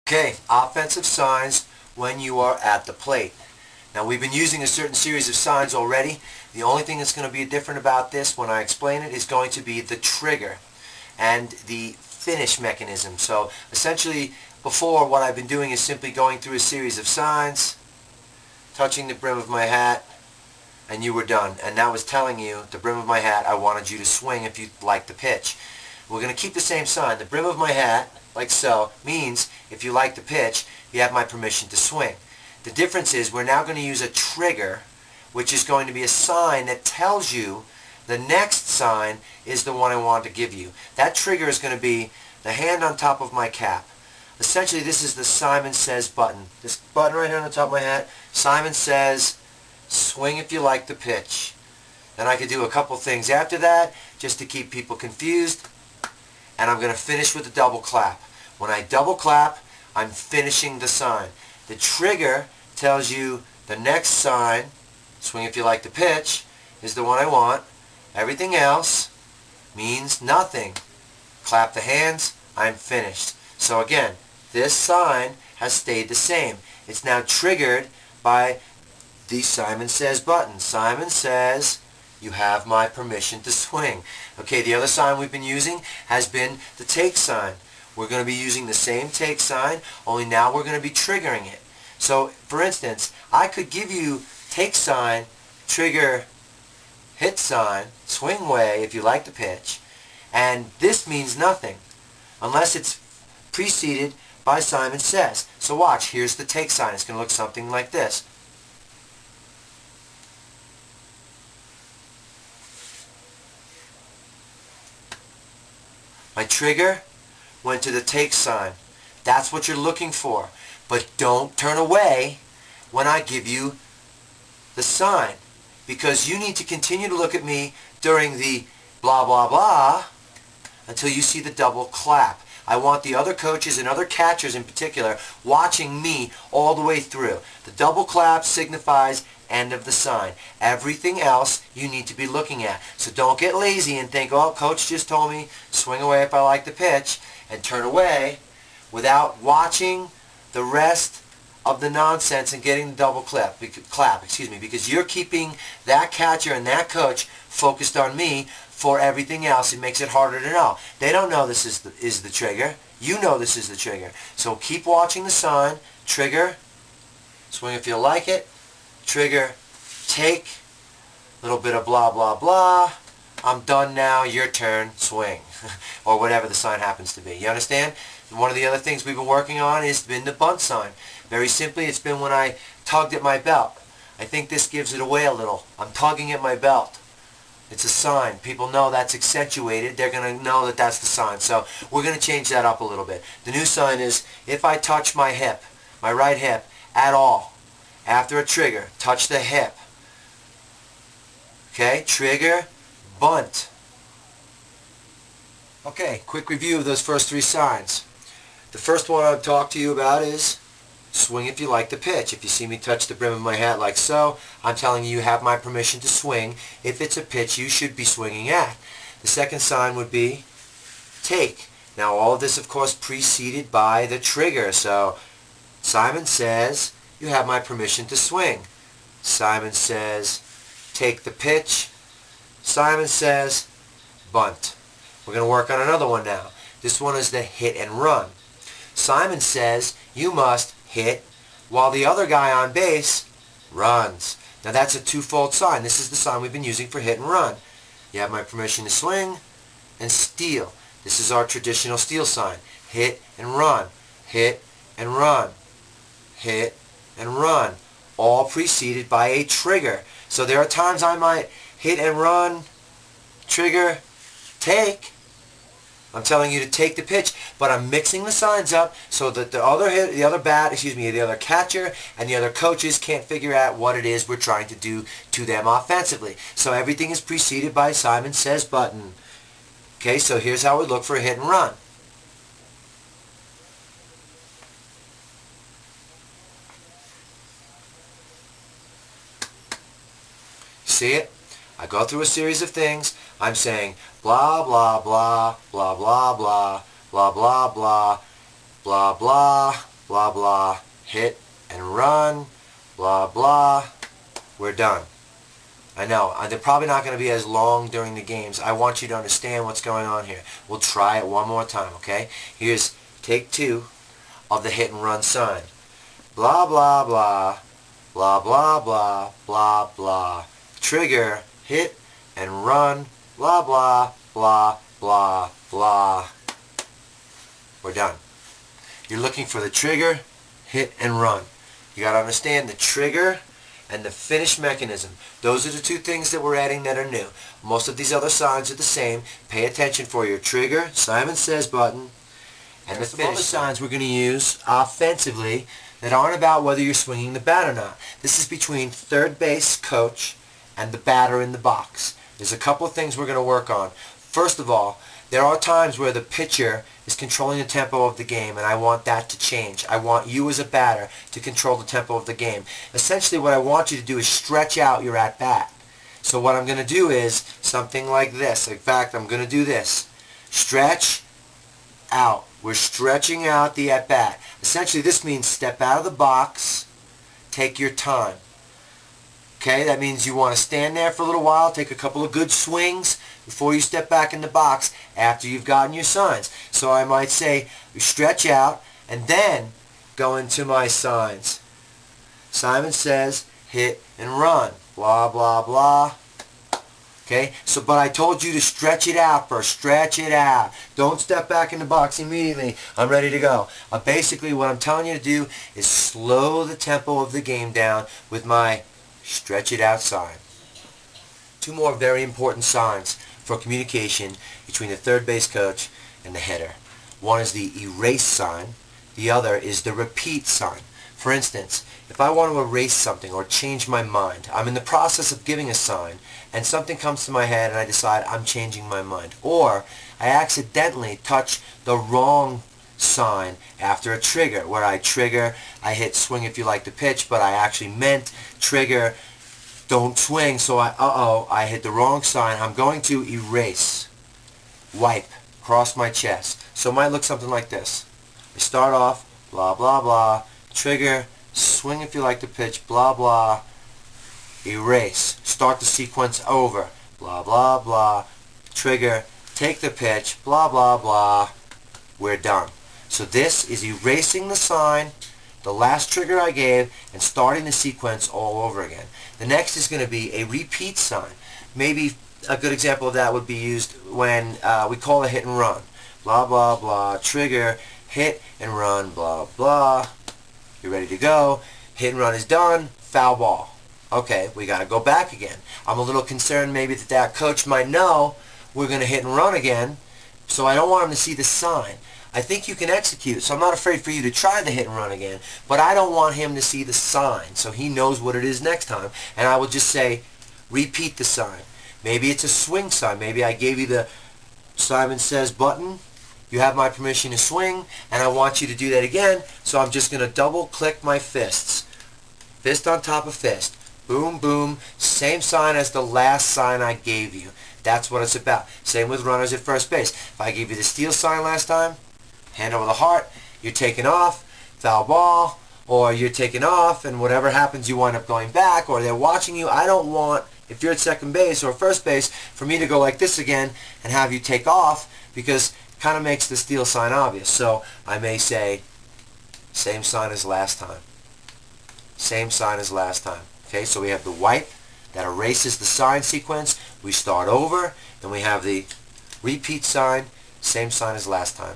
Okay, offensive signs when you are at the plate. Now we've been using a certain series of signs already. The only thing that's going to be different about this when I explain it is going to be the trigger and the finish mechanism. So essentially before, what I've been doing is simply going through a series of signs, touching the brim of my hat, and you were done. And that was telling you, the brim of my hat, I wanted you to swing if you like the pitch. We're going to keep the same sign. The brim of my hat, like so, means if you like the pitch, you have my permission to swing. The difference is we're now going to use a trigger, which is going to be a sign that tells you the next sign is the one I want to give you. That trigger is going to be the hand on top of my cap. Essentially, this is the Simon Says button. This button right here on the top of my hat, Simon Says, swing if you like the pitch. Then I could do a couple things after that just to keep people confused. And I'm going to finish with a double clap. When I double clap, I'm finishing the sign. The trigger tells you the next sign, swing if you like the pitch, is the one I want. Everything else means nothing. Clap the hands, I'm finished. So again, this sign has stayed the same. It's now triggered by the Simon Says button. Simon Says, you have my permission to swing. Okay, the other sign we've been using has been the take sign. We're going to be using the same take sign, only now we're going to be triggering it. So, for instance, I could give you take sign, trigger, hit sign, swing way if you like the pitch, and this means nothing unless it's preceded by Simon Says. So watch, here's the take sign. It's going to look something like this. My trigger went to the take sign. That's what you're looking for. But don't turn away when I give you the sign, because you need to continue to look at me during the blah blah blah until you see the double clap. I want the other coaches and other catchers in particular watching me all the way through. The double clap signifies end of the sign. Everything else you need to be looking at. So don't get lazy and think, oh, coach just told me swing away if I like the pitch, and turn away without watching the rest of the nonsense and getting the double clap, because you're keeping that catcher and that coach focused on me for everything else. It makes it harder to know. They don't know this is the trigger. You know this is the trigger. So keep watching the sign. Trigger, swing if you like it. Trigger, take, little bit of blah blah blah. I'm done now, your turn, swing. Or whatever the sign happens to be. You understand? And one of the other things we've been working on has been the bunt sign. Very simply, it's been when I tugged at my belt. I think this gives it away a little. I'm tugging at my belt. It's a sign. People know that's accentuated. They're going to know that that's the sign. So we're going to change that up a little bit. The new sign is if I touch my hip, my right hip, at all, after a trigger, touch the hip. Okay, trigger, bunt. Okay, quick review of those first three signs. The first one I'll talk to you about is swing if you like the pitch. If you see me touch the brim of my hat like so, I'm telling you you have my permission to swing if it's a pitch you should be swinging at. The second sign would be take. Now all of this, of course, preceded by the trigger. So Simon Says, you have my permission to swing. Simon Says, take the pitch. Simon Says, bunt. We're going to work on another one now. This one is the hit and run. Simon Says, you must hit while the other guy on base runs. Now that's a twofold sign. This is the sign we've been using for hit and run. You have my permission to swing and steal. This is our traditional steal sign. Hit and run. Hit and run. Hit and run. All preceded by a trigger. So there are times I might hit and run, trigger, take. I'm telling you to take the pitch, but I'm mixing the signs up so that the other catcher and the other coaches can't figure out what it is we're trying to do to them offensively. So everything is preceded by Simon Says button. Okay, so here's how it would look for a hit and run. See it? I go through a series of things. I'm saying blah blah blah blah blah blah blah blah blah blah blah blah, blah, hit and run, blah, blah, we're done. I know, they're probably not going to be as long during the games. I want you to understand what's going on here. We'll try it one more time, okay? Here's take 2 of the hit and run sign. Blah, blah, blah, blah, blah, blah, blah, blah. Trigger, hit and run, blah, blah, blah, blah, blah. We're done. You're looking for the trigger, hit and run. You got to understand the trigger and the finish mechanism. Those are the 2 things that we're adding that are new. Most of these other signs are the same. Pay attention for your trigger, Simon Says button, and the finish signs we're going to use offensively that aren't about whether you're swinging the bat or not. This is between third base coach and the batter in the box. There's a couple of things we're going to work on. First of all, there are times where the pitcher is controlling the tempo of the game, and I want that to change. I want you as a batter to control the tempo of the game. Essentially, what I want you to do is stretch out your at-bat. So what I'm going to do is something like this. In fact, I'm going to do this. Stretch out. We're stretching out the at-bat. Essentially, this means step out of the box, take your time. Okay, that means you want to stand there for a little while, take a couple of good swings before you step back in the box after you've gotten your signs. So I might say, stretch out, and then go into my signs. Simon Says, hit and run, blah, blah, blah. Okay, so but I told you to stretch it out first. Stretch it out. Don't step back in the box immediately. I'm ready to go. Basically, what I'm telling you to do is slow the tempo of the game down with my stretch it out sign. 2 more very important signs for communication between the third base coach and the hitter. One is the erase sign. The other is the repeat sign. For instance, if I want to erase something or change my mind, I'm in the process of giving a sign, and something comes to my head and I decide I'm changing my mind. Or I accidentally touch the wrong sign after a trigger, where I trigger, I hit swing if you like the pitch, but I actually meant trigger, don't swing, so I hit the wrong sign. I'm going to erase, wipe, across my chest. So it might look something like this. I start off, blah, blah, blah, trigger, swing if you like the pitch, blah, blah, erase, start the sequence over, blah, blah, blah, trigger, take the pitch, blah, blah, blah, we're done. So this is erasing the sign, the last trigger I gave, and starting the sequence all over again. The next is going to be a repeat sign. Maybe a good example of that would be used when we call a hit and run. Blah, blah, blah, trigger, hit and run, blah, blah. You're ready to go. Hit and run is done. Foul ball. Okay, we got to go back again. I'm a little concerned maybe that coach might know we're going to hit and run again, so I don't want him to see the sign. I think you can execute, so I'm not afraid for you to try the hit and run again, but I don't want him to see the sign so he knows what it is next time. And I will just say, repeat the sign. Maybe it's a swing sign. Maybe I gave you the Simon Says button. You have my permission to swing, and I want you to do that again, so I'm just going to double click my fists. Fist on top of fist. Boom, boom. Same sign as the last sign I gave you. That's what it's about. Same with runners at first base. If I gave you the steal sign last time, hand over the heart, you're taking off, foul ball, or you're taking off, and whatever happens, you wind up going back, or they're watching you. I don't want, if you're at second base or first base, for me to go like this again and have you take off, because it kind of makes the steal sign obvious. So I may say, same sign as last time. Same sign as last time. Okay, so we have the wipe that erases the sign sequence. We start over, and we have the repeat sign, same sign as last time.